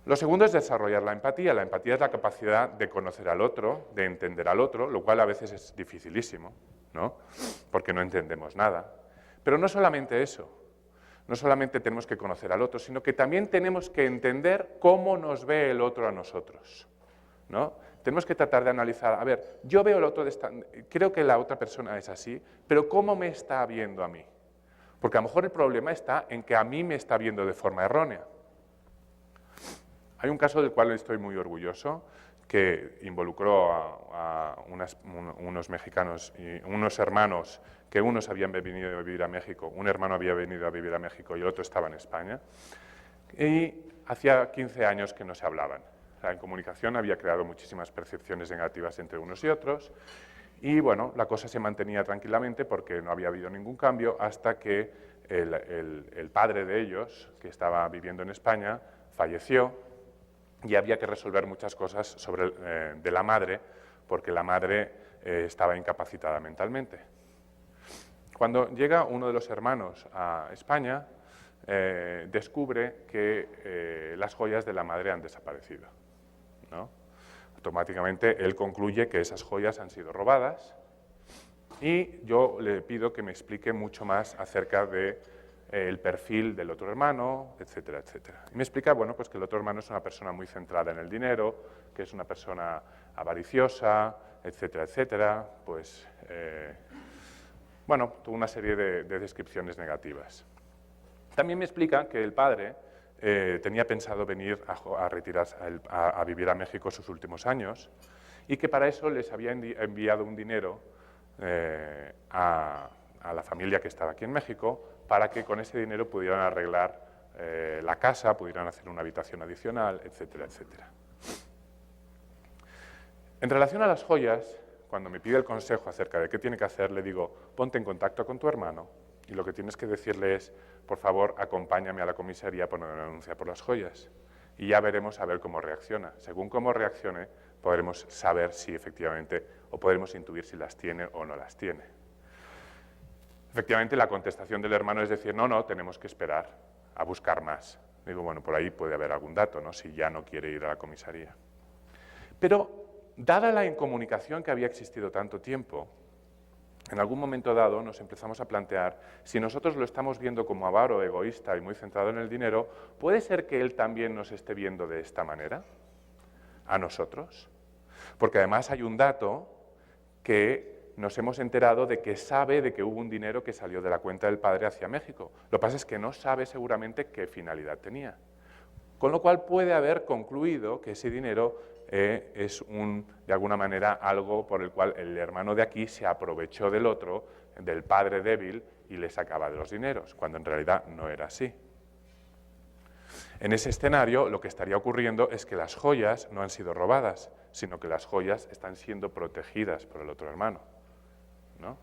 Lo segundo es desarrollar la empatía. La empatía es la capacidad de conocer al otro, de entender al otro, lo cual a veces es dificilísimo, ¿no? Porque no entendemos nada. Pero no solamente eso, no solamente tenemos que conocer al otro, sino que también tenemos que entender cómo nos ve el otro a nosotros, ¿no? Tenemos que tratar de analizar, a ver, yo veo el otro, creo que la otra persona es así, pero ¿cómo me está viendo a mí? Porque a lo mejor el problema está en que a mí me está viendo de forma errónea. Hay un caso del cual estoy muy orgulloso, que involucró a unos mexicanos y unos hermanos, que unos habían venido a vivir a México, un hermano había venido a vivir a México y el otro estaba en España, y hacía 15 años que no se hablaban. La incomunicación había creado muchísimas percepciones negativas entre unos y otros, y bueno, la cosa se mantenía tranquilamente porque no había habido ningún cambio hasta que el padre de ellos, que estaba viviendo en España, falleció, y había que resolver muchas cosas de la madre, porque la madre estaba incapacitada mentalmente. Cuando llega uno de los hermanos a España, descubre que las joyas de la madre han desaparecido, ¿no? Automáticamente él concluye que esas joyas han sido robadas, y yo le pido que me explique mucho más acerca de el perfil del otro hermano, etcétera, etcétera. Y me explica, bueno, pues que el otro hermano es una persona muy centrada en el dinero, que es una persona avariciosa, etcétera, etcétera, pues, bueno, tuvo una serie de descripciones negativas. También me explica que el padre tenía pensado venir a retirarse, a vivir a México sus últimos años, y que para eso les había enviado un dinero a la familia que estaba aquí en México, para que con ese dinero pudieran arreglar la casa, pudieran hacer una habitación adicional, etcétera, etcétera. En relación a las joyas, cuando me pide el consejo acerca de qué tiene que hacer, le digo, ponte en contacto con tu hermano, y lo que tienes que decirle es, por favor, acompáñame a la comisaría a poner una denuncia por las joyas, y ya veremos a ver cómo reacciona. Según cómo reaccione, podremos saber si efectivamente, o podremos intuir si las tiene o no las tiene. Efectivamente, la contestación del hermano es decir, no, no, tenemos que esperar a buscar más. Digo, bueno, por ahí puede haber algún dato, ¿no?, si ya no quiere ir a la comisaría. Pero, dada la incomunicación que había existido tanto tiempo, en algún momento dado nos empezamos a plantear, si nosotros lo estamos viendo como avaro, egoísta y muy centrado en el dinero, ¿puede ser que él también nos esté viendo de esta manera? ¿A nosotros? Porque además hay un dato que nos hemos enterado de que sabe de que hubo un dinero que salió de la cuenta del padre hacia México. Lo que pasa es que no sabe seguramente qué finalidad tenía. Con lo cual puede haber concluido que ese dinero es de alguna manera algo por el cual el hermano de aquí se aprovechó del otro, del padre débil, y le sacaba de los dineros, cuando en realidad no era así. En ese escenario lo que estaría ocurriendo es que las joyas no han sido robadas, sino que las joyas están siendo protegidas por el otro hermano, ¿no?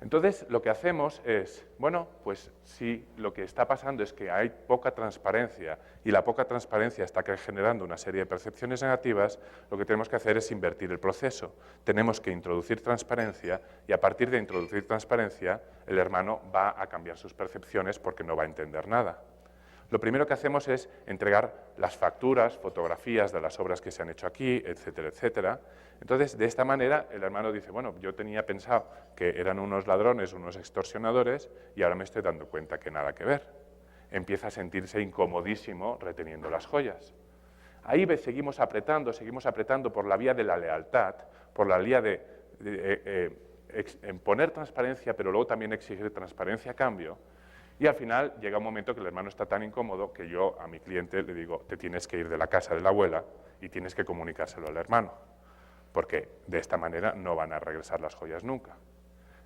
Entonces, lo que hacemos es, bueno, pues si lo que está pasando es que hay poca transparencia y la poca transparencia está generando una serie de percepciones negativas, lo que tenemos que hacer es invertir el proceso. Tenemos que introducir transparencia y a partir de introducir transparencia, el hermano va a cambiar sus percepciones porque no va a entender nada. Lo primero que hacemos es entregar las facturas, fotografías de las obras que se han hecho aquí, etcétera, etcétera. Entonces, de esta manera, el hermano dice, bueno, yo tenía pensado que eran unos ladrones, unos extorsionadores, y ahora me estoy dando cuenta que nada que ver. Empieza a sentirse incomodísimo reteniendo las joyas. Ahí seguimos apretando por la vía de la lealtad, por la vía de poner transparencia, pero luego también exigir transparencia a cambio. Y al final llega un momento que el hermano está tan incómodo que yo a mi cliente le digo, te tienes que ir de la casa de la abuela y tienes que comunicárselo al hermano, porque de esta manera no van a regresar las joyas nunca.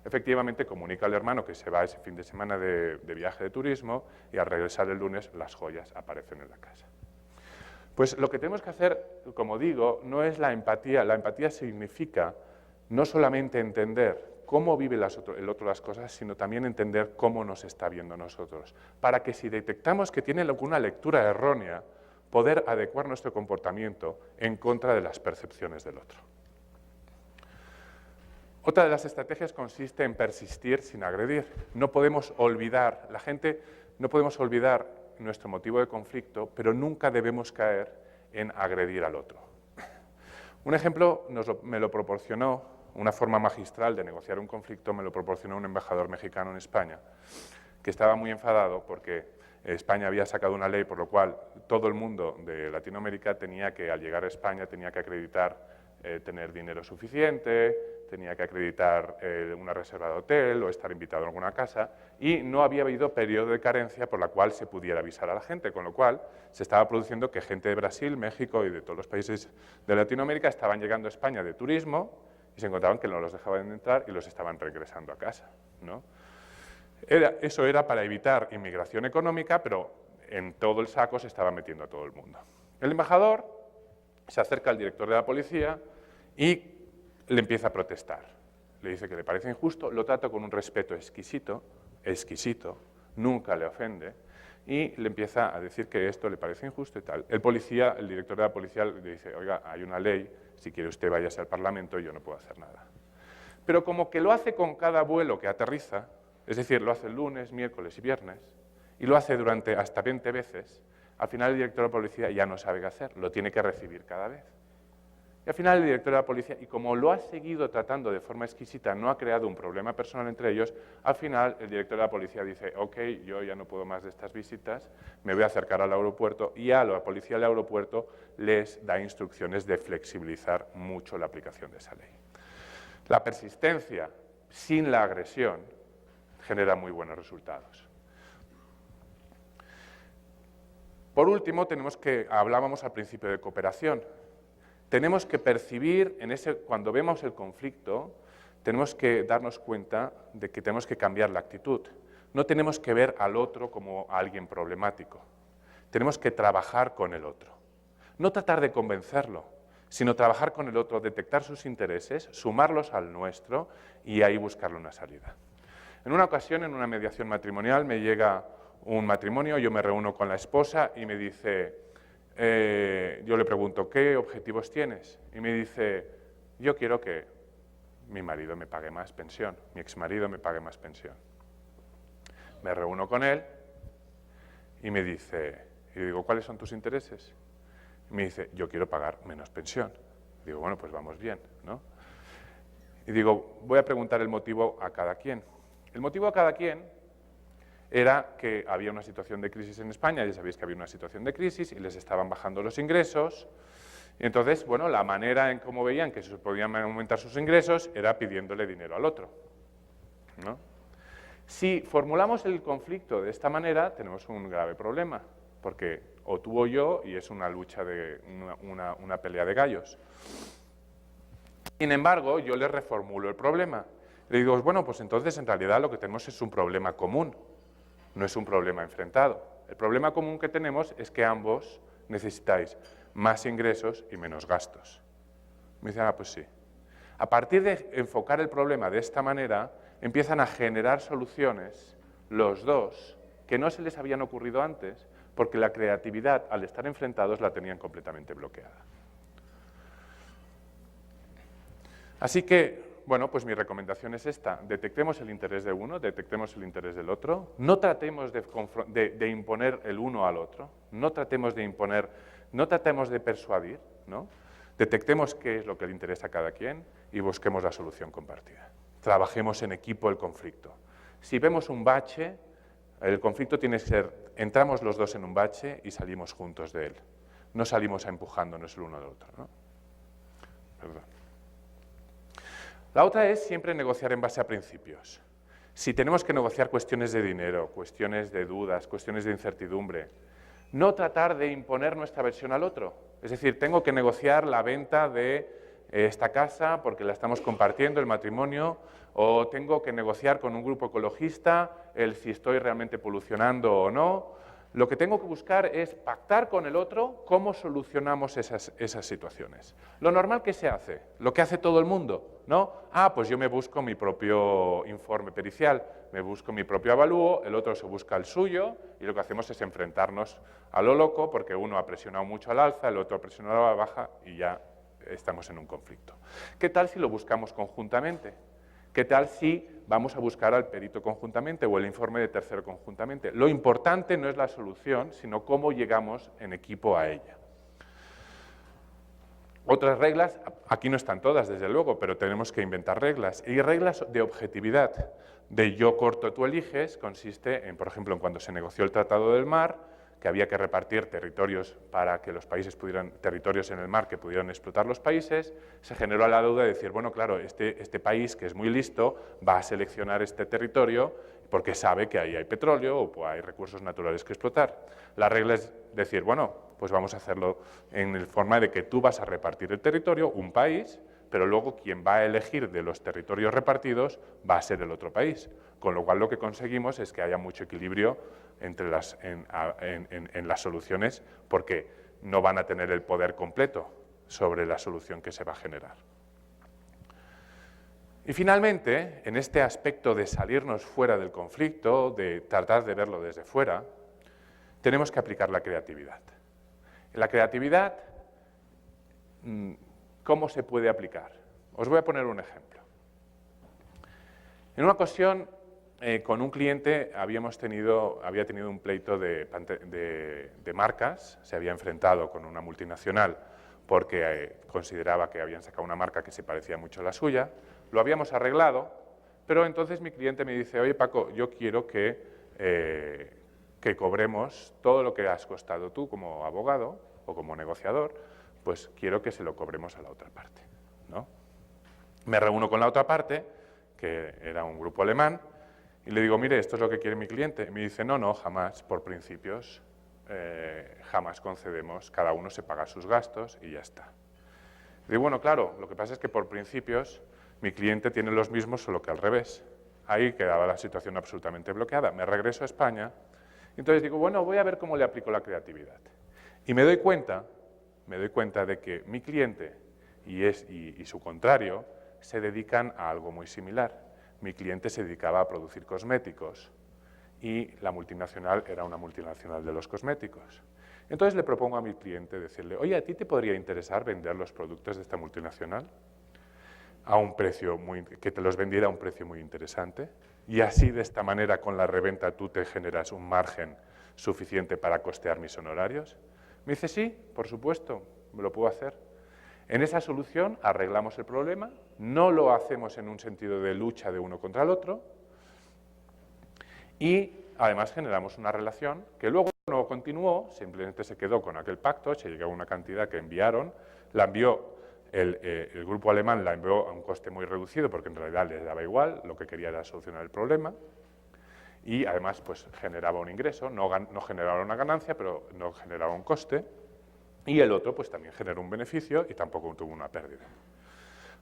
Efectivamente, comunica al hermano que se va ese fin de semana de viaje de turismo y al regresar el lunes las joyas aparecen en la casa. Pues lo que tenemos que hacer, como digo, no es la empatía. La empatía significa no solamente entender cómo vive el otro las cosas, sino también entender cómo nos está viendo nosotros, para que si detectamos que tiene alguna lectura errónea, poder adecuar nuestro comportamiento en contra de las percepciones del otro. Otra de las estrategias consiste en persistir sin agredir. No podemos olvidar, no podemos olvidar nuestro motivo de conflicto, pero nunca debemos caer en agredir al otro. Un ejemplo me lo proporcionó, una forma magistral de negociar un conflicto, me lo proporcionó un embajador mexicano en España, que estaba muy enfadado porque España había sacado una ley por lo cual todo el mundo de Latinoamérica tenía que, al llegar a España, tenía que acreditar tener dinero suficiente, tenía que acreditar una reserva de hotel o estar invitado a alguna casa, y no había habido periodo de carencia por la cual se pudiera avisar a la gente, con lo cual se estaba produciendo que gente de Brasil, México y de todos los países de Latinoamérica estaban llegando a España de turismo y se encontraban que no los dejaban entrar y los estaban regresando a casa, ¿no? Eso era para evitar inmigración económica, pero en todo el saco se estaba metiendo a todo el mundo. El embajador se acerca al director de la policía y le empieza a protestar. Le dice que le parece injusto, lo trata con un respeto exquisito, nunca le ofende, y le empieza a decir que esto le parece injusto y tal. El director de la policía le dice, oiga, hay una ley, si quiere usted váyase al Parlamento y yo no puedo hacer nada. Pero como que lo hace con cada vuelo que aterriza, es decir, lo hace el lunes, miércoles y viernes, y lo hace durante hasta 20 veces, al final el director de la policía ya no sabe qué hacer, lo tiene que recibir cada vez. Y al final el director de la policía, y como lo ha seguido tratando de forma exquisita, no ha creado un problema personal entre ellos, al final el director de la policía dice, ok, yo ya no puedo más de estas visitas, me voy a acercar al aeropuerto, y a la policía del aeropuerto les da instrucciones de flexibilizar mucho la aplicación de esa ley. La persistencia sin la agresión genera muy buenos resultados. Por último, hablábamos al principio de cooperación. Tenemos que percibir, cuando vemos el conflicto, tenemos que darnos cuenta de que tenemos que cambiar la actitud. No tenemos que ver al otro como a alguien problemático. Tenemos que trabajar con el otro. No tratar de convencerlo, sino trabajar con el otro, detectar sus intereses, sumarlos al nuestro y ahí buscarle una salida. En una ocasión, en una mediación matrimonial, me llega un matrimonio, yo me reúno con la esposa y me dice, yo le pregunto, ¿qué objetivos tienes? Y me dice, yo quiero que mi marido me pague más pensión, mi exmarido me pague más pensión. Me reúno con él y me dice, y digo, ¿cuáles son tus intereses? Y me dice, yo quiero pagar menos pensión. Digo, bueno, pues vamos bien, ¿no? Y digo, voy a preguntar el motivo a cada quien. El motivo a cada quien era que había una situación de crisis en España, ya sabéis que había una situación de crisis y les estaban bajando los ingresos, y entonces, bueno, la manera en cómo veían que se podían aumentar sus ingresos era pidiéndole dinero al otro, ¿no? Si formulamos el conflicto de esta manera, tenemos un grave problema, porque o tú o yo, y es una lucha de una pelea de gallos. Sin embargo, yo le reformulo el problema. Le digo, bueno, pues entonces en realidad lo que tenemos es un problema común, no es un problema enfrentado. El problema común que tenemos es que ambos necesitáis más ingresos y menos gastos. Me dicen, pues sí. A partir de enfocar el problema de esta manera, empiezan a generar soluciones los dos que no se les habían ocurrido antes, porque la creatividad, al estar enfrentados, la tenían completamente bloqueada. Así que, bueno, pues mi recomendación es esta. Detectemos el interés de uno, detectemos el interés del otro. No tratemos de imponer el uno al otro. No tratemos de imponer, no tratemos de persuadir, ¿no? Detectemos qué es lo que le interesa a cada quien y busquemos la solución compartida. Trabajemos en equipo el conflicto. Si vemos un bache, el conflicto tiene que ser, entramos los dos en un bache y salimos juntos de él. No salimos empujándonos el uno al otro, ¿no? Perdón. La otra es siempre negociar en base a principios. Si tenemos que negociar cuestiones de dinero, cuestiones de dudas, cuestiones de incertidumbre, no tratar de imponer nuestra versión al otro. Es decir, tengo que negociar la venta de esta casa porque la estamos compartiendo, el matrimonio, o tengo que negociar con un grupo ecologista el si estoy realmente polucionando o no. Lo que tengo que buscar es pactar con el otro cómo solucionamos esas situaciones. Lo normal que se hace, lo que hace todo el mundo, ¿no? Pues yo me busco mi propio informe pericial, me busco mi propio avalúo, el otro se busca el suyo y lo que hacemos es enfrentarnos a lo loco porque uno ha presionado mucho al alza, el otro ha presionado a la baja y ya estamos en un conflicto. ¿Qué tal si lo buscamos conjuntamente? ¿Qué tal si vamos a buscar al perito conjuntamente o el informe de tercero conjuntamente? Lo importante no es la solución, sino cómo llegamos en equipo a ella. Otras reglas, aquí no están todas, desde luego, pero tenemos que inventar reglas. Y reglas de objetividad, de yo corto, tú eliges, consiste en, por ejemplo, en cuando se negoció el Tratado del Mar, que había que repartir territorios para que los países pudieran, territorios en el mar que pudieran explotar los países, se generó la duda de decir, bueno, claro, este país que es muy listo va a seleccionar este territorio porque sabe que ahí hay petróleo o hay recursos naturales que explotar. La regla es decir, bueno, pues vamos a hacerlo en forma de que tú vas a repartir el territorio, un país, pero luego quien va a elegir de los territorios repartidos va a ser el otro país. Con lo cual lo que conseguimos es que haya mucho equilibrio entre en las soluciones, porque no van a tener el poder completo sobre la solución que se va a generar. Y finalmente, en este aspecto de salirnos fuera del conflicto, de tratar de verlo desde fuera, tenemos que aplicar la creatividad. La creatividad, ¿cómo se puede aplicar? Os voy a poner un ejemplo. En una ocasión, con un cliente había tenido un pleito de marcas, se había enfrentado con una multinacional porque consideraba que habían sacado una marca que se parecía mucho a la suya, lo habíamos arreglado, pero entonces mi cliente me dice, oye Paco, yo quiero que cobremos todo lo que has costado tú como abogado o como negociador, pues quiero que se lo cobremos a la otra parte, ¿no? Me reúno con la otra parte, que era un grupo alemán, y le digo, mire, esto es lo que quiere mi cliente. Y me dice, no, jamás, por principios, jamás concedemos, cada uno se paga sus gastos y ya está. Y digo, bueno, claro, lo que pasa es que por principios mi cliente tiene los mismos, solo que al revés. Ahí quedaba la situación absolutamente bloqueada. Me regreso a España, y entonces digo, bueno, voy a ver cómo le aplico la creatividad. Y me doy cuenta de que mi cliente y su contrario se dedican a algo muy similar. Mi cliente se dedicaba a producir cosméticos y la multinacional era una multinacional de los cosméticos. Entonces le propongo a mi cliente decirle, oye, ¿a ti te podría interesar vender los productos de esta multinacional a un precio que te los vendiera a un precio muy interesante? Y así, de esta manera, con la reventa tú te generas un margen suficiente para costear mis honorarios. Me dice, sí, por supuesto, me lo puedo hacer. En esa solución arreglamos el problema, no lo hacemos en un sentido de lucha de uno contra el otro y además generamos una relación que luego no continuó, simplemente se quedó con aquel pacto, se llegó a una cantidad que enviaron, la envió el grupo alemán, la envió a un coste muy reducido porque en realidad les daba igual, lo que quería era solucionar el problema y además pues generaba un ingreso, no generaba una ganancia, pero no generaba un coste. Y el otro pues también generó un beneficio y tampoco tuvo una pérdida.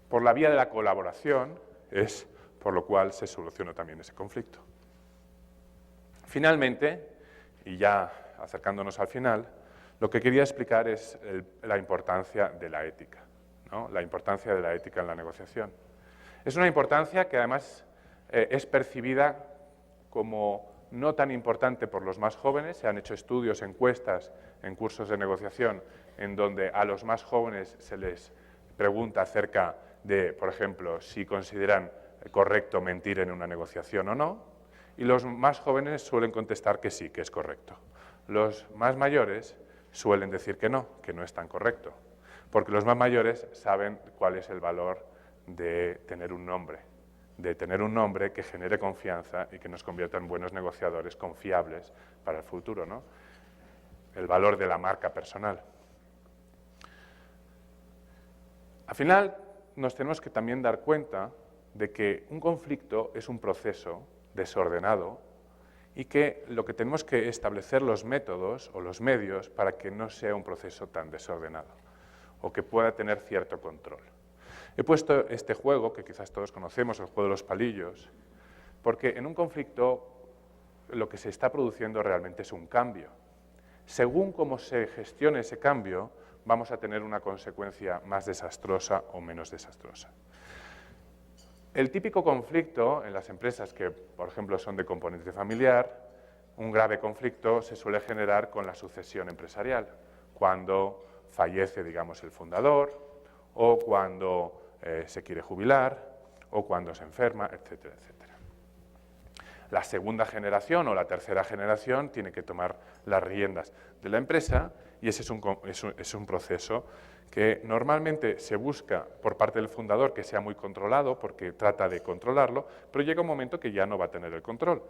Por la vía de la colaboración es por lo cual se solucionó también ese conflicto. Finalmente, y ya acercándonos al final, lo que quería explicar es la importancia de la ética, ¿no? La importancia de la ética en la negociación. Es una importancia que además es percibida como no tan importante por los más jóvenes. Se han hecho estudios, encuestas en cursos de negociación en donde a los más jóvenes se les pregunta acerca de, por ejemplo, si consideran correcto mentir en una negociación o no, y los más jóvenes suelen contestar que sí, que es correcto. Los más mayores suelen decir que no es tan correcto, porque los más mayores saben cuál es el valor de tener un nombre, que genere confianza y que nos convierta en buenos negociadores confiables para el futuro, ¿no? El valor de la marca personal. Al final, nos tenemos que también dar cuenta de que un conflicto es un proceso desordenado y que lo que tenemos que establecer los métodos o los medios para que no sea un proceso tan desordenado o que pueda tener cierto control. He puesto este juego, que quizás todos conocemos, el juego de los palillos, porque en un conflicto lo que se está produciendo realmente es un cambio. Según cómo se gestione ese cambio, vamos a tener una consecuencia más desastrosa o menos desastrosa. El típico conflicto en las empresas que, por ejemplo, son de componente familiar, un grave conflicto se suele generar con la sucesión empresarial, cuando fallece, digamos, el fundador, o cuando se quiere jubilar, o cuando se enferma, etcétera, etcétera. La segunda generación o la tercera generación tiene que tomar las riendas de la empresa y ese es un proceso que normalmente se busca por parte del fundador que sea muy controlado porque trata de controlarlo, pero llega un momento que ya no va a tener el control,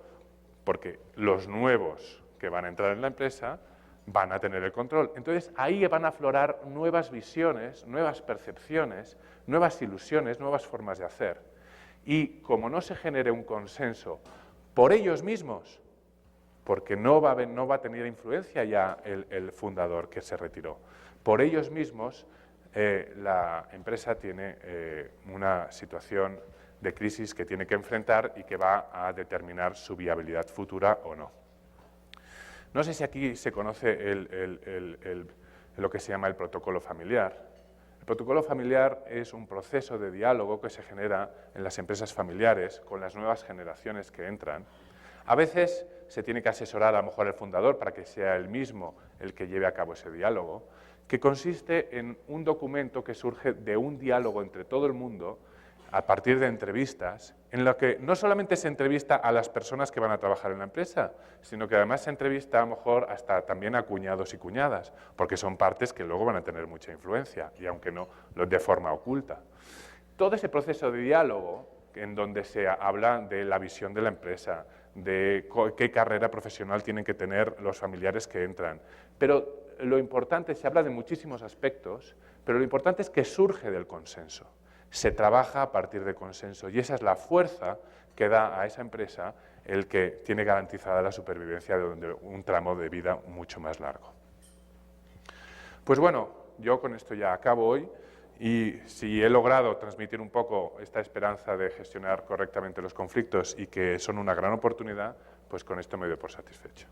porque los nuevos que van a entrar en la empresa van a tener el control. Entonces ahí van a aflorar nuevas visiones, nuevas percepciones, nuevas ilusiones, nuevas formas de hacer. Y como no se genere un consenso por ellos mismos, porque no va a tener influencia ya el fundador que se retiró, por ellos mismos la empresa tiene una situación de crisis que tiene que enfrentar y que va a determinar su viabilidad futura o no. No sé si aquí se conoce lo que se llama el protocolo familiar. El protocolo familiar es un proceso de diálogo que se genera en las empresas familiares con las nuevas generaciones que entran. A veces se tiene que asesorar a lo mejor el fundador para que sea él mismo el que lleve a cabo ese diálogo, que consiste en un documento que surge de un diálogo entre todo el mundo a partir de entrevistas, en lo que no solamente se entrevista a las personas que van a trabajar en la empresa, sino que además se entrevista a lo mejor hasta también a cuñados y cuñadas, porque son partes que luego van a tener mucha influencia, y aunque no, de forma oculta. Todo ese proceso de diálogo, en donde se habla de la visión de la empresa, de qué carrera profesional tienen que tener los familiares que entran, pero lo importante, se habla de muchísimos aspectos, pero lo importante es que surge del consenso. Se trabaja a partir de consenso y esa es la fuerza que da a esa empresa el que tiene garantizada la supervivencia de un tramo de vida mucho más largo. Pues bueno, yo con esto ya acabo hoy y si he logrado transmitir un poco esta esperanza de gestionar correctamente los conflictos y que son una gran oportunidad, pues con esto me doy por satisfecho.